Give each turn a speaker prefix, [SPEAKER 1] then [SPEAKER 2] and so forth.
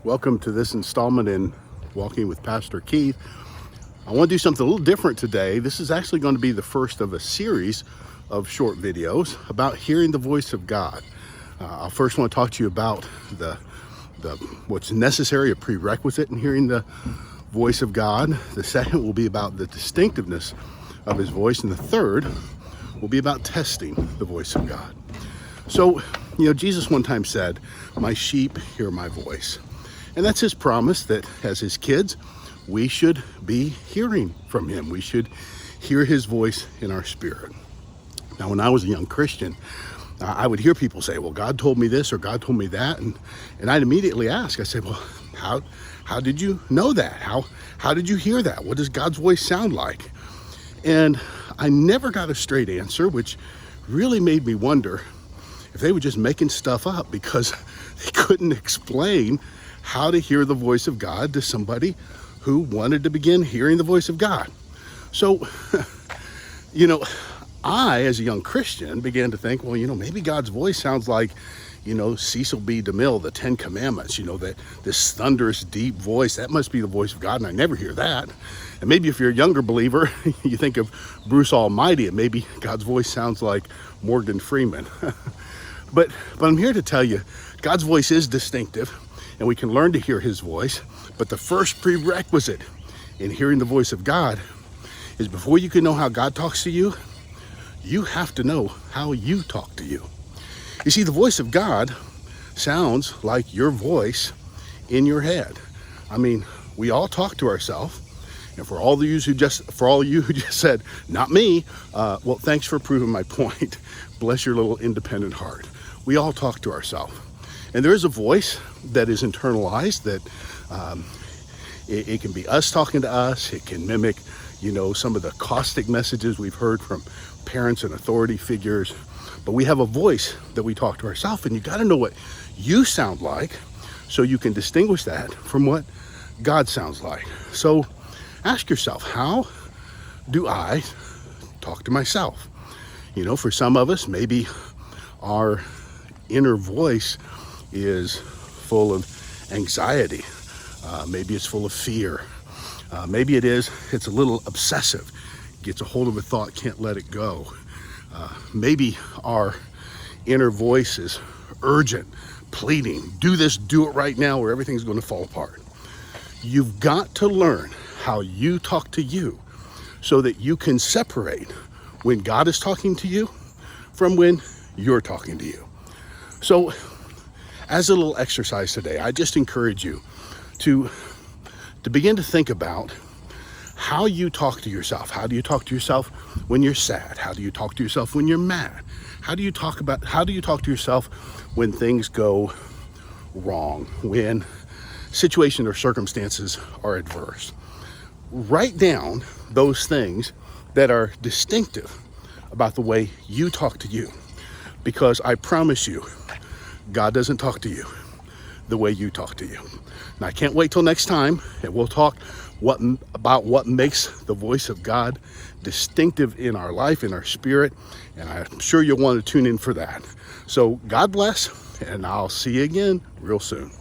[SPEAKER 1] Welcome to this installment in Walking with Pastor Keith. I want to do something a little different today. This is actually going to be the first of a series of short videos about hearing the voice of God. I first want to talk to you about the what's necessary, a prerequisite in hearing the voice of God. The second will be about the distinctiveness of his voice, and the third will be about testing the voice of God. So, Jesus one time said, "My sheep hear my voice." And that's his promise that as his kids, we should be hearing from him. We should hear his voice in our spirit. Now, when I was a young Christian, I would hear people say, well, God told me this or God told me that. And I'd immediately ask, I said, well, how did you know that? How did you hear that? What does God's voice sound like? And I never got a straight answer, which really made me wonder if they were just making stuff up because they couldn't explain how to hear the voice of God to somebody who wanted to begin hearing the voice of God. So, I, as a young Christian, began to think, well, maybe God's voice sounds like, Cecil B. DeMille, the Ten Commandments, that this thunderous, deep voice, that must be the voice of God, and I never hear that. And maybe if you're a younger believer, you think of Bruce Almighty, and maybe God's voice sounds like Morgan Freeman. But I'm here to tell you, God's voice is distinctive, and we can learn to hear his voice. But the first prerequisite in hearing the voice of God is before you can know how God talks to you, you have to know how you talk to you. You see, the voice of God sounds like your voice in your head. I mean, we all talk to ourselves. And for all you who just said, not me, well, thanks for proving my point. Bless your little independent heart. We all talk to ourselves. And there is a voice that is internalized that it can be us talking to us. It can mimic, some of the caustic messages we've heard from parents and authority figures. But we have a voice that we talk to ourselves, and you got to know what you sound like so you can distinguish that from what God sounds like. So ask yourself, how do I talk to myself? For some of us, maybe our inner voice is full of anxiety. Maybe it's full of fear. Maybe it's a little obsessive. Gets a hold of a thought, can't let it go. Maybe our inner voice is urgent, pleading, do this, do it right now, or everything's going to fall apart. You've got to learn how you talk to you so that you can separate when God is talking to you from when you're talking to you. So, as a little exercise today, I just encourage you to begin to think about how you talk to yourself. How do you talk to yourself when you're sad? How do you talk to yourself when you're mad? How do you talk to yourself when things go wrong, when situations or circumstances are adverse? Write down those things that are distinctive about the way you talk to you, because I promise you, God doesn't talk to you the way you talk to you. Now, I can't wait till next time, and we'll talk about what makes the voice of God distinctive in our life, in our spirit, and I'm sure you'll want to tune in for that. So God bless, and I'll see you again real soon.